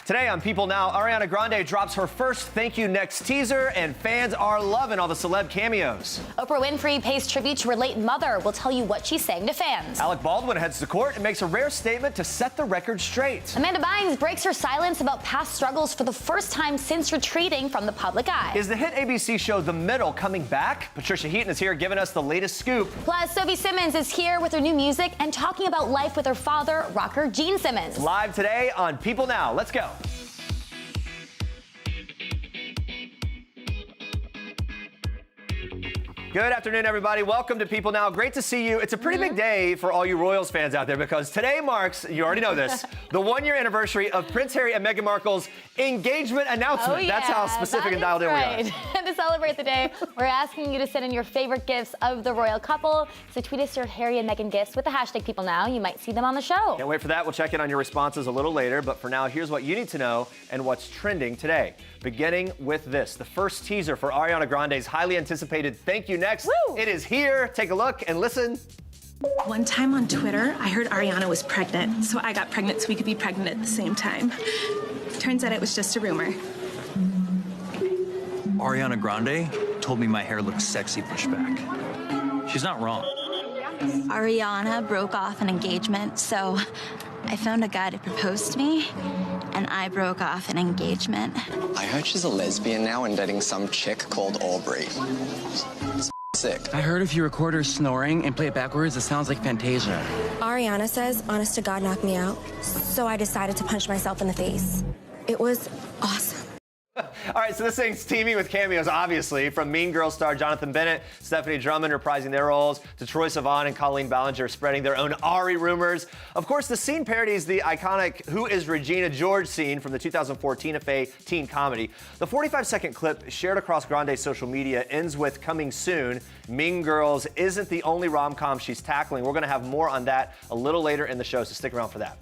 Today on People Now, Ariana Grande drops her first Thank You Next teaser, and fans are loving all the celeb cameos. Oprah Winfrey pays tribute to her late mother. We'll tell you what she's saying to fans. ALEC Baldwin heads to court and makes a rare statement to set the record straight. Amanda Bynes breaks her silence about past struggles for the first time since retreating from the public eye. Is the hit ABC show The Middle coming back? Patricia Heaton is here giving us the latest scoop. Plus, Sophie Simmons is here with her new music and talking about life with her father, rocker Gene Simmons. Live today on People Now. Let's go. Good afternoon, everybody. Welcome to People Now. Great to see you. It's a pretty big day for all you Royals fans out there because today marks, you already know this, the one-year anniversary of Prince Harry and Meghan Markle's engagement announcement. Oh, yeah, That's how specific and dialed in we are. To celebrate the day, we're asking you to send in your favorite gifts of the royal couple. So tweet us your Harry and Meghan gifts with the hashtag People Now. You might see them on the show. Can't wait for that. We'll check in on your responses a little later. But for now, here's what you need to know and what's trending today. Beginning with this, the first teaser for Ariana Grande's highly anticipated Thank You Next. Woo! It is here. Take a look and listen. One time on Twitter, I heard Ariana was pregnant, so I got pregnant so we could be pregnant at the same time. Turns out it was just a rumor. Ariana Grande told me my hair looks sexy pushed back. She's not wrong. Ariana broke off an engagement, so I found a guy to propose to me, and I broke off an engagement. I heard she's a lesbian now and dating some chick called Aubrey. It's sick. I heard if you record her snoring and play it backwards, it sounds like Fantasia. Ariana says, honest to God, knocked me out, so I decided to punch myself in the face. It was awesome. All right, so this thing's teaming with cameos, obviously, from Mean Girls star Jonathan Bennett, Stephanie Drummond reprising their roles, to Troye Sivan and Colleen Ballinger spreading their own Ari rumors. Of course, the scene parodies the iconic Who is Regina George scene from the 2004 Tina Fey teen comedy. The 45-second clip shared across Grande's social media ends with coming soon. Mean Girls isn't the only rom-com she's tackling. We're going to have more on that a little later in the show, so stick around for that.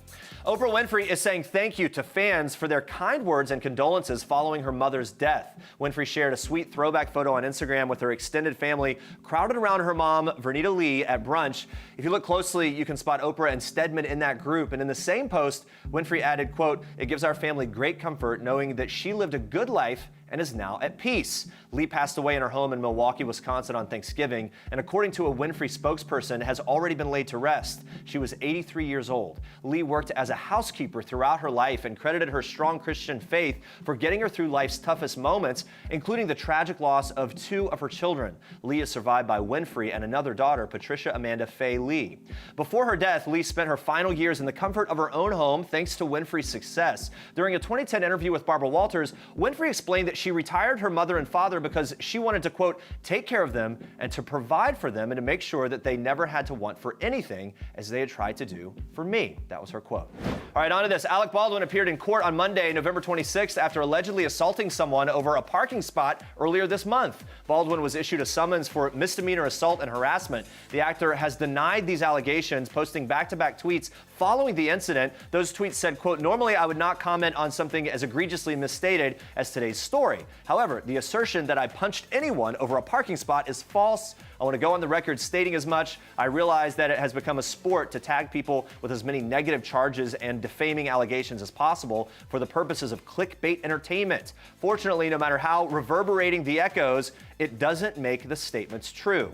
Oprah Winfrey is saying thank you to fans for their kind words and condolences following her mother's death. Winfrey shared a sweet throwback photo on Instagram with her extended family crowded around her mom, Vernita Lee, at brunch. If you look closely, you can spot Oprah and Stedman in that group. And in the same post, Winfrey added, quote, "It gives our family great comfort knowing that she lived a good life and is now at peace." Lee passed away in her home in Milwaukee, Wisconsin on Thanksgiving, and according to a Winfrey spokesperson, has already been laid to rest. She was 83 years old. Lee worked as a housekeeper throughout her life and credited her strong Christian faith for getting her through life's toughest moments, including the tragic loss of 2 of her children. Lee is survived by Winfrey and another daughter, Patricia Amanda Faye Lee. Before her death, Lee spent her final years in the comfort of her own home thanks to Winfrey's success. During a 2010 interview with Barbara Walters, Winfrey explained that she retired her mother and father because she wanted to, quote, take care of them and to provide for them and to make sure that they never had to want for anything as they had tried to do for me. That was her quote. All right, on to this. ALEC Baldwin appeared in court on Monday, November 26th, after allegedly assaulting someone over a parking spot earlier this month. Baldwin was issued a summons for misdemeanor assault and harassment. The actor has denied these allegations, posting back-to-back tweets following the incident. Those tweets said, quote, "Normally I would not comment on something as egregiously misstated as today's story. However, the assertion that I punched anyone over a parking spot is false. I want to go on the record stating as much. I realize that it has become a sport to tag people with as many negative charges and defaming allegations as possible for the purposes of clickbait entertainment. Fortunately, no matter how reverberating the echoes, it doesn't make the statements true."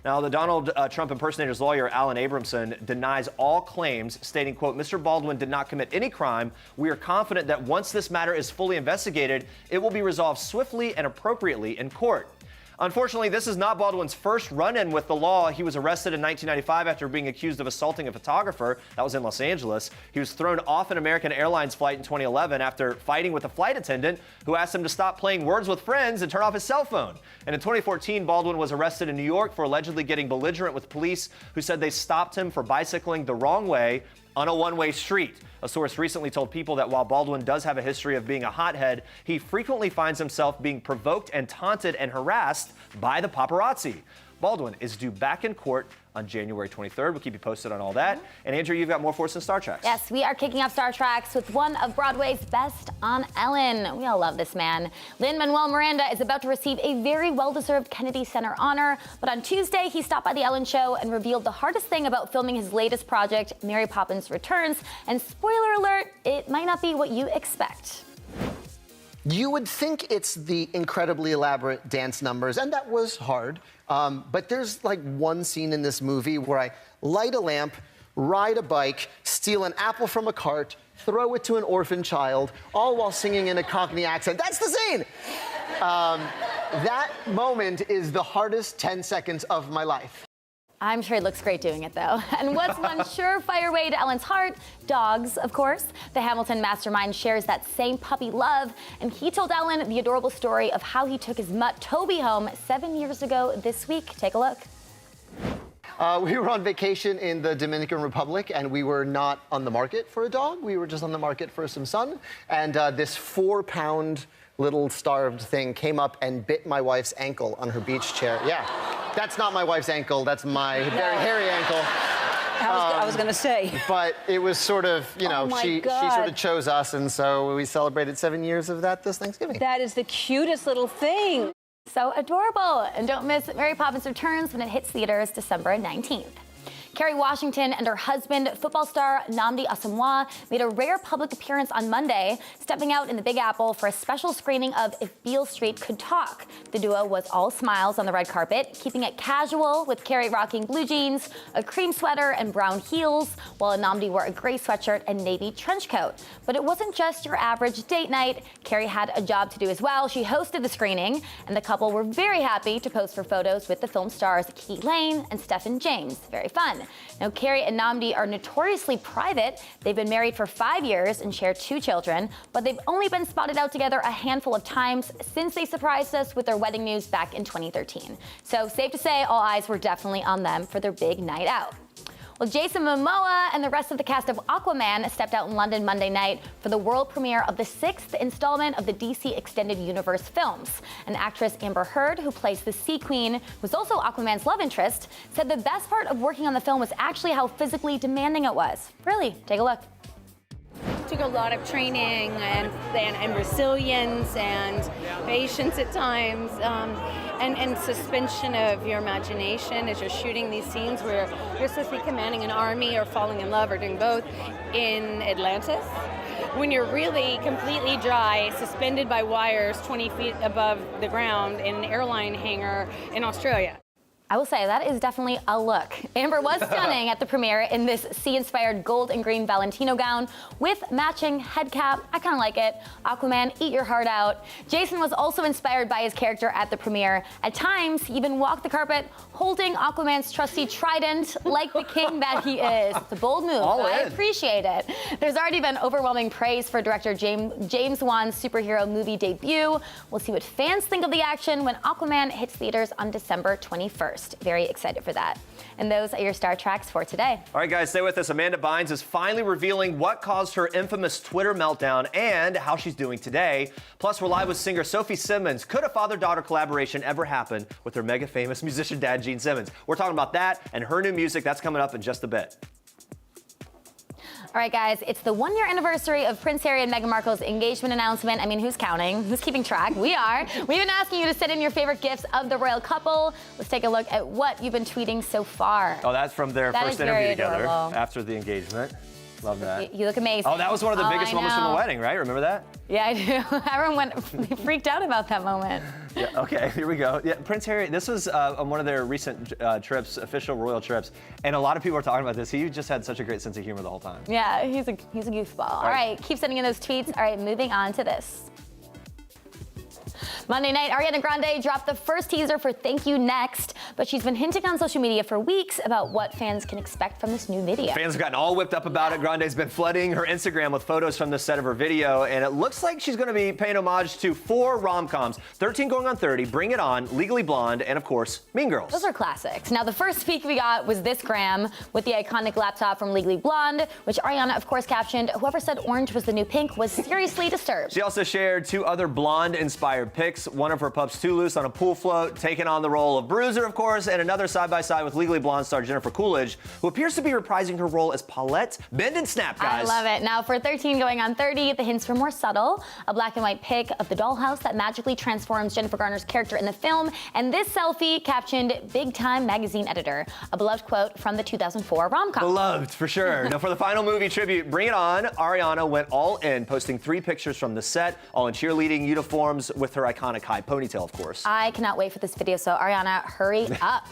Now, the Donald Trump impersonator's lawyer, Alan Abramson, denies all claims, stating, quote, "Mr. Baldwin did not commit any crime. We are confident that once this matter is fully investigated, it will be resolved swiftly and appropriately in court." Unfortunately, this is not Baldwin's first run-in with the law. He was arrested in 1995 after being accused of assaulting a photographer. That was in Los Angeles. He was thrown off an American Airlines flight in 2011 after fighting with a flight attendant who asked him to stop playing Words with Friends and turn off his cell phone. And in 2014, Baldwin was arrested in New York for allegedly getting belligerent with police who said they stopped him for bicycling the wrong way on a one-way street. A source recently told People that while Baldwin does have a history of being a hothead, he frequently finds himself being provoked and taunted and harassed by the paparazzi. Baldwin is due back in court on January 23rd. We'll keep you posted on all that. And Andrea, you've got more for us in Star Treks. Yes, we are kicking off Star Treks with one of Broadway's best on Ellen. We all love this man. Lin-Manuel Miranda is about to receive a very well-deserved Kennedy Center honor, but on Tuesday, he stopped by the Ellen Show and revealed the hardest thing about filming his latest project, Mary Poppins Returns. And spoiler alert, it might not be what you expect. You would think it's the incredibly elaborate dance numbers, and that was hard. But there's like one scene in this movie where I light a lamp, ride a bike, steal an apple from a cart, throw it to an orphan child, all while singing in a Cockney accent. That's the scene! That moment is the hardest 10 seconds of my life. I'm sure he looks great doing it, though. And what's one surefire way to Ellen's heart? Dogs, of course. The Hamilton mastermind shares that same puppy love, and he told Ellen the adorable story of how he took his mutt Toby home 7 years ago this week. Take a look. We were on vacation in the Dominican Republic, and we were not on the market for a dog. We were just on the market for some sun. And this 4-pound little starved thing came up and bit my wife's ankle on her beach chair. Yeah, that's not my wife's ankle. That's my very hairy ankle. I was going to say. But it was sort of, you know, she sort of chose us, and so we celebrated 7 years of that this Thanksgiving. That is the cutest little thing. So adorable. And don't miss Mary Poppins Returns when it hits theaters December 19th. Kerry Washington and her husband, football star Nnamdi Asomugha, made a rare public appearance on Monday, stepping out in the Big Apple for a special screening of If Beale Street Could Talk. The duo was all smiles on the red carpet, keeping it casual, with Kerry rocking blue jeans, a cream sweater, and brown heels, while Nnamdi wore a gray sweatshirt and navy trench coat. But it wasn't just your average date night. Kerry had a job to do as well. She hosted the screening, and the couple were very happy to pose for photos with the film stars Key Lane and Stephen James. Very fun. Now, Kerry and Nnamdi are notoriously private. They've been married for 5 years and share 2 children, but they've only been spotted out together a handful of times since they surprised us with their wedding news back in 2013. So safe to say, all eyes were definitely on them for their big night out. Well, Jason Momoa and the rest of the cast of Aquaman stepped out in London Monday night for the world premiere of the 6th installment of the DC Extended Universe films. And actress Amber Heard, who plays the Sea Queen, who's also Aquaman's love interest, said the best part of working on the film was actually how physically demanding it was. Really, take a look. Took a lot of training and resilience and patience at times, and suspension of your imagination as you're shooting these scenes where you're supposed to be commanding an army or falling in love or doing both in Atlantis, when you're really completely dry, suspended by wires 20 feet above the ground in an airline hangar in Australia. I will say that is definitely a look. Amber was stunning at the premiere in this sea-inspired gold and green Valentino gown with matching head cap. I kind of like it. Aquaman, eat your heart out. Jason was also inspired by his character at the premiere. At times, he even walked the carpet holding Aquaman's trusty trident like the king that he is. It's a bold move. I appreciate it. There's already been overwhelming praise for director James Wan's superhero movie debut. We'll see what fans think of the action when Aquaman hits theaters on December 21st. Very excited for that. And those are your Star Treks for today. All right, guys, stay with us. Amanda Bynes is finally revealing what caused her infamous Twitter meltdown and how she's doing today. Plus, we're live with singer Sophie Simmons. Could a father-daughter collaboration ever happen with her mega-famous musician dad, Gene Simmons? We're talking about that and her new music. That's coming up in just a bit. All right, guys, it's the 1-year anniversary of Prince Harry and Meghan Markle's engagement announcement. I mean, who's counting? Who's keeping track? We are. We've been asking you to send in your favorite gifts of the royal couple. Let's take a look at what you've been tweeting so far. Oh, that's from their first interview together after the engagement. Love that. You look amazing. Oh, that was one of the biggest moments from the wedding, right? Remember that? Yeah, I do. Everyone freaked out about that moment. Yeah, okay, here we go. Yeah, Prince Harry, this was on one of their recent trips, official royal trips, and a lot of people are talking about this. He just had such a great sense of humor the whole time. Yeah, he's a goofball. All right, keep sending in those tweets. All right, moving on to this. Monday night, Ariana Grande dropped the first teaser for Thank You Next, but she's been hinting on social media for weeks about what fans can expect from this new video. Fans have gotten all whipped up about it. Grande's been flooding her Instagram with photos from the set of her video, and it looks like she's going to be paying homage to 4 rom-coms, 13 Going on 30, Bring It On, Legally Blonde, and of course, Mean Girls. Those are classics. Now, the first peek we got was this gram with the iconic laptop from Legally Blonde, which Ariana, of course, captioned, "Whoever said orange was the new pink was seriously disturbed." She also shared 2 other blonde-inspired pics kicks one of her pups too loose on a pool float, taking on the role of Bruiser, of course, and another side-by-side with Legally Blonde star Jennifer Coolidge, who appears to be reprising her role as Paulette. Bend and snap, guys. I love it. Now for 13 going on 30, the hints were more subtle. A black and white pic of the dollhouse that magically transforms Jennifer Garner's character in the film, and this selfie captioned Big Time magazine editor, a beloved quote from the 2004 rom-com. Beloved, for sure. Now for the final movie tribute, Bring It On, Ariana went all in, posting 3 pictures from the set, all in cheerleading uniforms with her iconic high ponytail, of course. I cannot wait for this video, so Ariana, hurry up.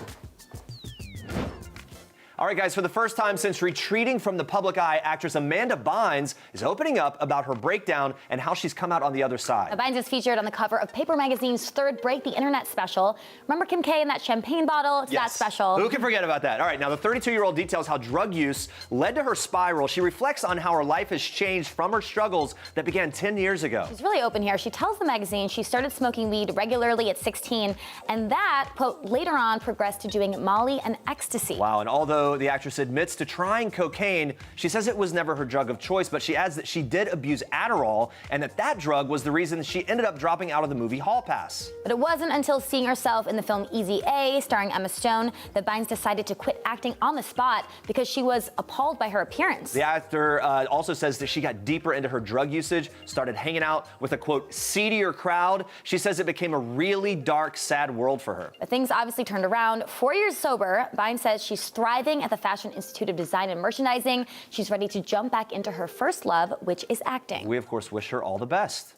All right, guys, for the first time since retreating from the public eye, actress Amanda Bynes is opening up about her breakdown and how she's come out on the other side. Bynes is featured on the cover of Paper Magazine's third Break the Internet special. Remember Kim K and that champagne bottle? It's that special. Who can forget about that? All right, now the 32-year-old details how drug use led to her spiral. She reflects on how her life has changed from her struggles that began 10 years ago. She's really open here. She tells the magazine she started smoking weed regularly at 16, and that, quote, later on progressed to doing Molly and ecstasy. Wow, and although the actress admits to trying cocaine, she says it was never her drug of choice, but she adds that she did abuse Adderall and that drug was the reason she ended up dropping out of the movie Hall Pass. But it wasn't until seeing herself in the film Easy A, starring Emma Stone, that Bynes decided to quit acting on the spot because she was appalled by her appearance. The actor also says that she got deeper into her drug usage, started hanging out with a, quote, seedier crowd. She says it became a really dark, sad world for her. But things obviously turned around. 4 years sober, Bynes says she's thriving at the Fashion Institute of Design and Merchandising. She's ready to jump back into her first love, which is acting. We, of course, wish her all the best.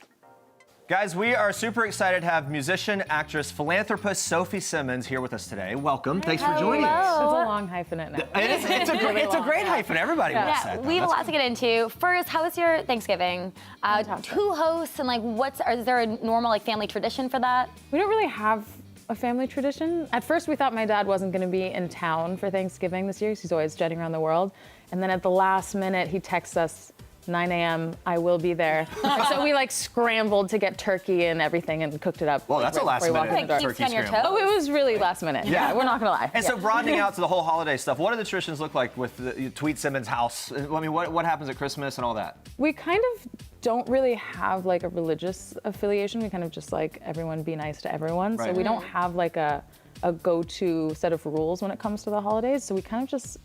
Guys, we are super excited to have musician, actress, philanthropist Sophie Simmons here with us today. Welcome. Thanks for joining us. It's a long hyphenate now. It's a great hyphen. Everybody wants that. We have a lot to get into. First, how was your Thanksgiving? 2 hosts, and is there a normal family tradition for that? We don't really have a family tradition. At first, we thought my dad wasn't going to be in town for Thanksgiving this year. He's always jetting around the world. And then at the last minute, he texts us, 9 a.m., I will be there. So we scrambled to get turkey and everything and cooked it up. Well, that's a last minute turkey scramble. Oh, it was really last minute. Yeah, we're not gonna lie. And so broadening out to the whole holiday stuff, what do the traditions look like with the Tweet Simmons house? I mean, what happens at Christmas and all that? We kind of don't really have a religious affiliation. We kind of just everyone be nice to everyone. Right. So we don't have a go-to set of rules when it comes to the holidays. So we kind of just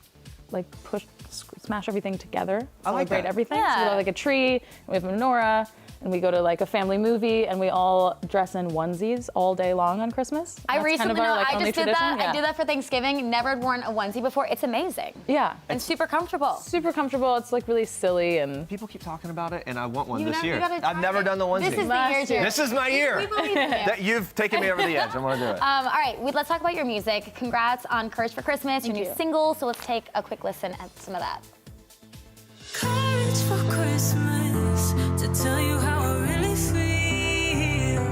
smash everything together, celebrate everything. Yeah. So we have a tree, and we have a menorah, and we go to a family movie, and we all dress in onesies all day long on Christmas. I recently I just did that. Yeah. I did that for Thanksgiving. Never had worn a onesie before. It's amazing. Yeah. And super comfortable. Super comfortable. It's really silly, and people keep talking about it, and I want one this you year. gotta I've never done the onesie. This is the year, too. This is my year. We believe in you. That you've taken me over the edge. I want to do it. All right, let's talk about your music. Congrats on Courage for Christmas, your new single. So let's take a quick listen at some of that. Courage for Christmas to tell you how I really feel.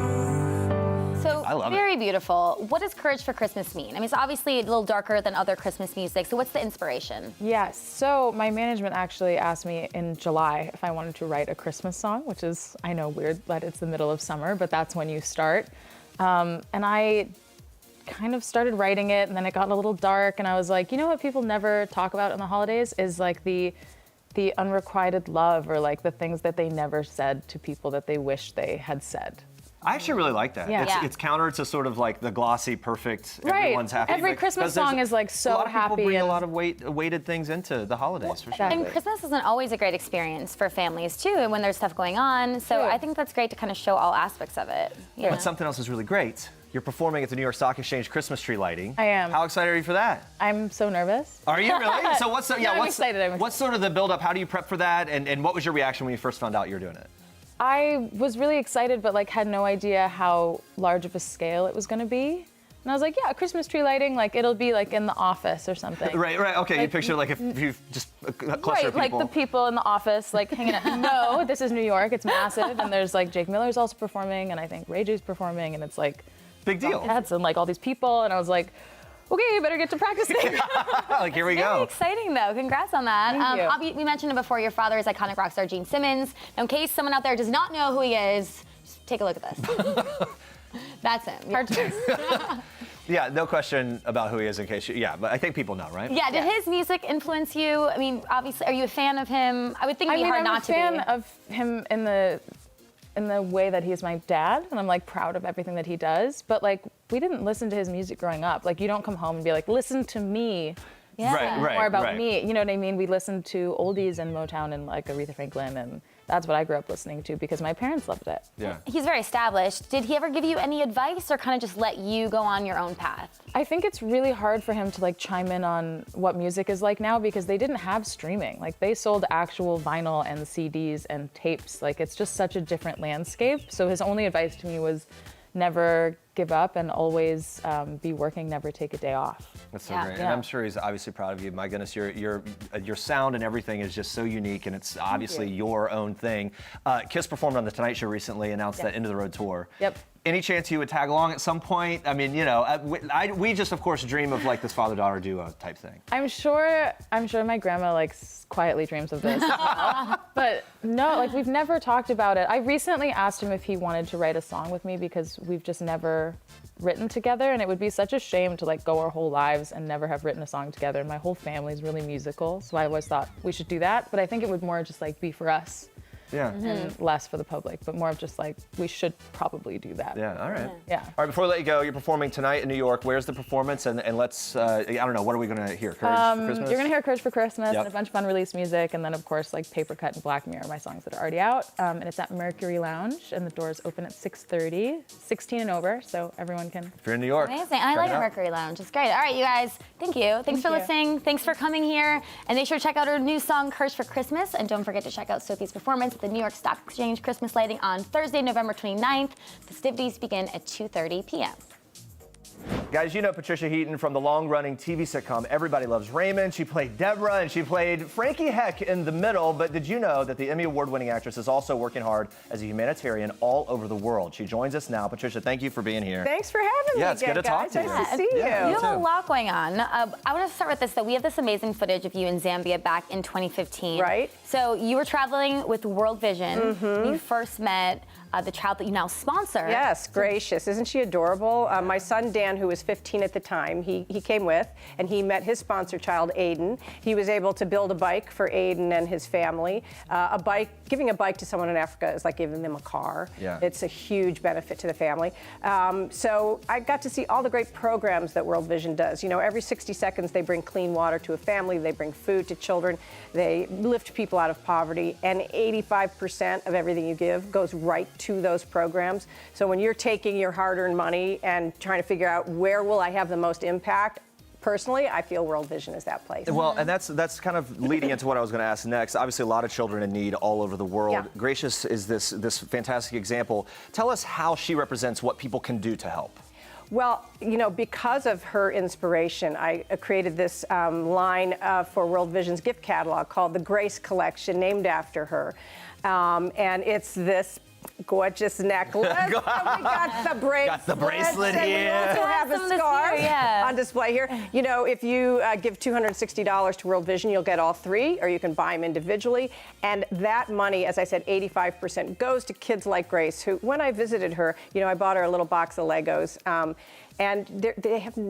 So I love very beautiful. What does Courage for Christmas mean? I mean, it's obviously a little darker than other Christmas music. So what's the inspiration? Yes. So my management actually asked me in July if I wanted to write a Christmas song, which is, I know, weird that it's the middle of summer, but that's when you start. And I kind of started writing it, and then it got a little dark, and I was like, you know what people never talk about in the holidays is the unrequited love, or the things that they never said to people that they wish they had said. I actually really like that. Yeah. It's counter to sort of the glossy, perfect, right. Everyone's happy. Every Christmas song is so happy. A lot of people bring a lot of weighted things into the holidays, for sure. And Christmas isn't always a great experience for families too, and when there's stuff going on. So I think that's great to kind of show all aspects of it. But something else is really great. You're performing at the New York Stock Exchange Christmas tree lighting. I am. How excited are you for that? I'm so nervous. Are you really? So what's I'm excited. What's sort of the build-up? How do you prep for that? And what was your reaction when you first found out you were doing it? I was really excited, but had no idea how large of a scale it was going to be. And I was like, yeah, Christmas tree lighting, it'll be in the office or something. Right. Okay, you picture if you just a cluster of people. The people in the office hanging out. No, this is New York. It's massive, and there's Jake Miller's also performing, and I think Ray J's performing, and it's big deal. Cats and all these people, and I was like, okay, better get to practicing. Here we go. Very exciting, though. Congrats on that. Thank you. We mentioned it before. Your father is iconic rock star Gene Simmons. Now, in case someone out there does not know who he is, just take a look at this. That's him. Hard to miss. Yeah, no question about who he is in case but I think people know, right? Yeah, did his music influence you? I mean, obviously, are you a fan of him? I would think it'd be hard not to be. I'm a fan of him in in the way that he's my dad, and I'm like proud of everything that he does. But like, we didn't listen to his music growing up. Like, you don't come home and be like, listen to me. Yeah. More about me. You know what I mean? We listened to oldies and Motown and like Aretha Franklin, and that's what I grew up listening to because my parents loved it. Yeah. He's very established. Did he ever give you any advice or kind of just let you go on your own path? I think it's really hard for him to like chime in on what music is like now because they didn't have streaming. Like, they sold actual vinyl and CDs and tapes. Like, it's just such a different landscape. So his only advice to me was never give up and always be working, never take a day off. That's so great. And I'm sure he's obviously proud of you. My goodness, your sound and everything is just so unique, and it's obviously your own thing. Kiss performed on The Tonight Show recently, announced that End of the Road tour. Yep. Any chance you would tag along at some point? I mean, you know, we just, of course, dream of like this father-daughter duo type thing. I'm sure my grandma like quietly dreams of this. But no, like, we've never talked about it. I recently asked him if he wanted to write a song with me because we've just never written together, and it would be such a shame to like go our whole lives and never have written a song together. And my whole family's really musical, so I always thought we should do that. But I think it would more just like be for us. Yeah. And less for the public, but more of just like, we should probably do that. Yeah, all right. Yeah. All right, before we let you go, you're performing tonight in New York. Where's the performance? And let's, I don't know, what are we going to hear? Courage for Christmas? You're going to hear Courage for Christmas Yep. and a bunch of unreleased music, and then, of course, like Paper Cut and Black Mirror, my songs that are already out. And it's at Mercury Lounge, and the doors open at 6:30, 16 and over, so everyone can. If you're in New York. Amazing. And I like Mercury Lounge. It's great. All right, you guys, thank you. Thanks for listening. Thanks for coming here. And make sure to check out her new song, Courage for Christmas. And don't forget to check out Sophie's performance at the New York Stock Exchange Christmas lighting on Thursday, November 29th. Festivities begin at 2:30 p.m. Guys, you know Patricia Heaton from the long-running TV sitcom Everybody Loves Raymond. She played Deborah, and she played Frankie Heck in The Middle. But did you know that the Emmy Award-winning actress is also working hard as a humanitarian all over the world? She joins us now. Patricia, thank you for being here. Thanks for having me. Yeah, it's again, good to talk guys. to you. Nice to see you. You have a lot going on. I want to start with this, though. We have this amazing footage of you in Zambia back in 2015. Right. So you were traveling with World Vision. You first met the child that you now sponsor. Yes, gracious. Isn't she adorable? My son, Dan, who was 15 at the time, he came with, and he met his sponsor child, Aiden. He was able to build a bike for Aiden and his family. Giving a bike to someone in Africa is like giving them a car. Yeah. It's a huge benefit to the family. So I got to see all the great programs that World Vision does. You know, every 60 seconds they bring clean water to a family, they bring food to children, they lift people out of poverty, and 85% of everything you give goes right to those programs. So when you're taking your hard-earned money and trying to figure out where will I have the most impact, personally, I feel World Vision is that place. Well, and that's kind of leading into what I was going to ask next. Obviously, a lot of children in need all over the world. Yeah. Gracious is this fantastic example. Tell us how she represents what people can do to help. Well, you know, because of her inspiration, I created this line for World Vision's gift catalog called the Grace Collection, named after her. And it's this gorgeous necklace. We got the bracelet. Got the bracelet here. We also have a scarf on display here. You know, if you give $260 to World Vision, you'll get all three, or you can buy them individually. And that money, as I said, 85% goes to kids like Grace, who, when I visited her, you know, I bought her a little box of Legos. And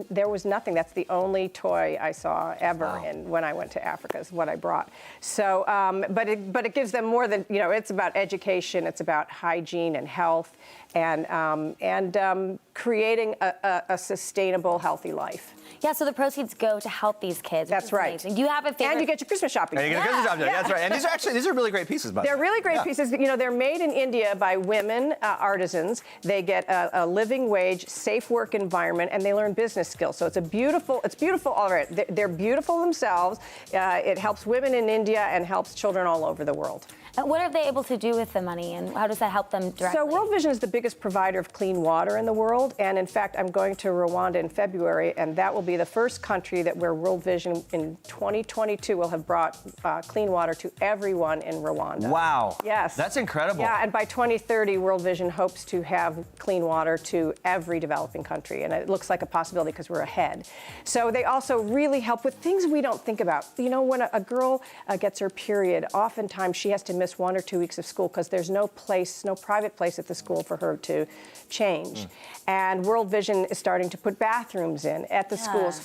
there was nothing. That's the only toy I saw ever when I went to Africa, is what I brought. So, but it gives them more than, you know, it's about education, it's about hygiene and health, and creating a sustainable, healthy life. Yeah, so the proceeds go to help these kids. That's right. Amazing. Do you have a favorite? And you get your Christmas shopping. And you get a Christmas shopping. Yeah. That's right. And these are really great pieces, by the way. They're really great pieces. You know, they're made in India by women artisans. They get a living wage, safe work environment, and they learn business skills. So it's beautiful all right. They're beautiful themselves. It helps women in India and helps children all over the world. And what are they able to do with the money, and how does that help them directly? So World Vision is the biggest provider of clean water in the world, and in fact, I'm going to Rwanda in February, and that will be the first country where World Vision in 2022 will have brought clean water to everyone in Rwanda. Wow. Yes. That's incredible. Yeah, and by 2030, World Vision hopes to have clean water to every developing country, and it looks like a possibility because we're ahead. So they also really help with things we don't think about. You know, when a girl gets her period, oftentimes she has to miss 1 or 2 weeks of school because there's no private place at the school for her to change. And World Vision is starting to put bathrooms in at the schools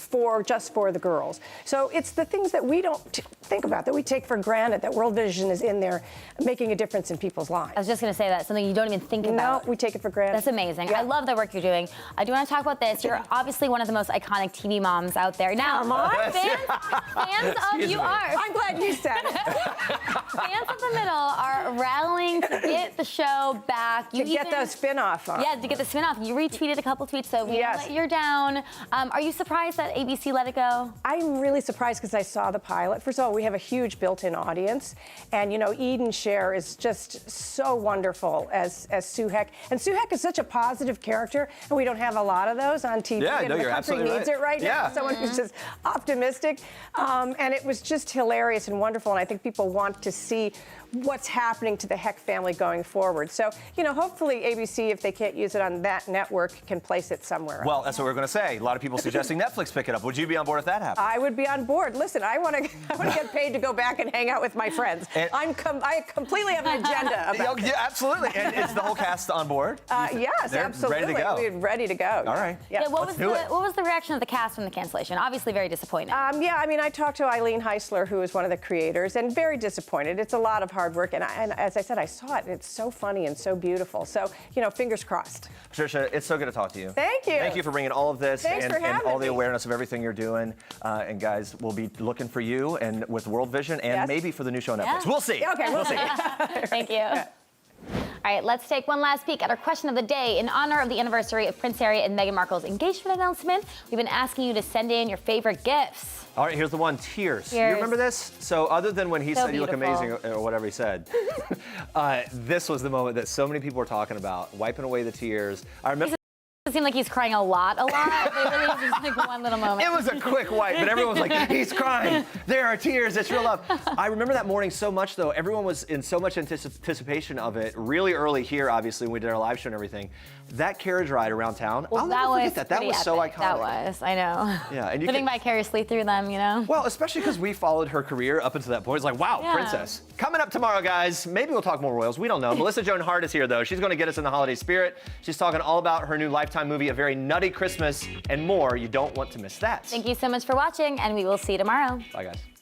just for the girls. So it's the things that we don't think about, that we take for granted, that World Vision is in there making a difference in people's lives. I was just going to say that, something you don't even think about. No, we take it for granted. That's amazing. I love the work you're doing. I do want to talk about this. You're obviously one of the most iconic TV moms out there. Now, fans of you are. I'm glad you said it. Fans of the Middle are rallying to get the show back. To get the spin-off on. Yeah, to get the spin-off. You retweeted a couple tweets, so we know that you're down. Are you surprised that ABC let it go? I'm really surprised because I saw the pilot. First of all, we have a huge built-in audience. And, you know, Eden Scher is just so wonderful as Sue Heck. And Sue Heck is such a positive character, and we don't have a lot of those on TV. Yeah, and no, the you're country absolutely needs it right now. Someone who's just optimistic. And it was just hilarious and wonderful. And I think people want to see what's happening to the Heck family going forward. So, you know, hopefully ABC, if they can't use it on that network, can place it somewhere. Well, that's what we're going to say. A lot of people suggesting Netflix pick it up. Would you be on board if that happened? I would be on board. Listen, I want to get paid to go back and hang out with my friends. I completely have an agenda about this. Yeah, absolutely. And is the whole cast on board? Yes, They're absolutely. ready to go. We're ready to go. All right. Yeah. What was the reaction of the cast from the cancellation? Obviously very disappointed. Yeah, I mean, I talked to Eileen Heisler, who is one of the creators, and very disappointed. It's a lot of hard work, and as I said, I saw it, and it's so funny and so beautiful. So, you know, fingers crossed. Patricia, it's so good to talk to you. Thank you. Thank you for bringing all of this Thanks for and having all the me. awareness of everything you're doing. And guys, we'll be looking for you and with World Vision and maybe for the new show on Netflix. We'll see. Okay, we'll see. Thank you. All right, let's take one last peek at our question of the day. In honor of the anniversary of Prince Harry and Meghan Markle's engagement announcement, we've been asking you to send in your favorite gifts. All right, here's the one, tears. You Tears. remember this? So other than when he So said you look beautiful. amazing or whatever he said, this was the moment that so many people were talking about, wiping away the tears. I remember. It seemed like he's crying a lot. It really was just like one little moment. It was a quick wipe, but everyone was like, he's crying. There are tears. It's real love. I remember that morning so much, though. Everyone was in so much anticipation of it. Really early here, obviously, when we did our live show and everything. That carriage ride around town, I'll never forget that. That was so iconic. That was, I know. Yeah, and you living vicariously through them, you know? Well, especially because we followed her career up until that point. It's like, wow, princess. Coming up tomorrow, guys, maybe we'll talk more royals. We don't know. Melissa Joan Hart is here, though. She's going to get us in the holiday spirit. She's talking all about her new Lifetime movie, A Very Nutty Christmas, and more. You don't want to miss that. Thank you so much for watching, and we will see you tomorrow. Bye, guys.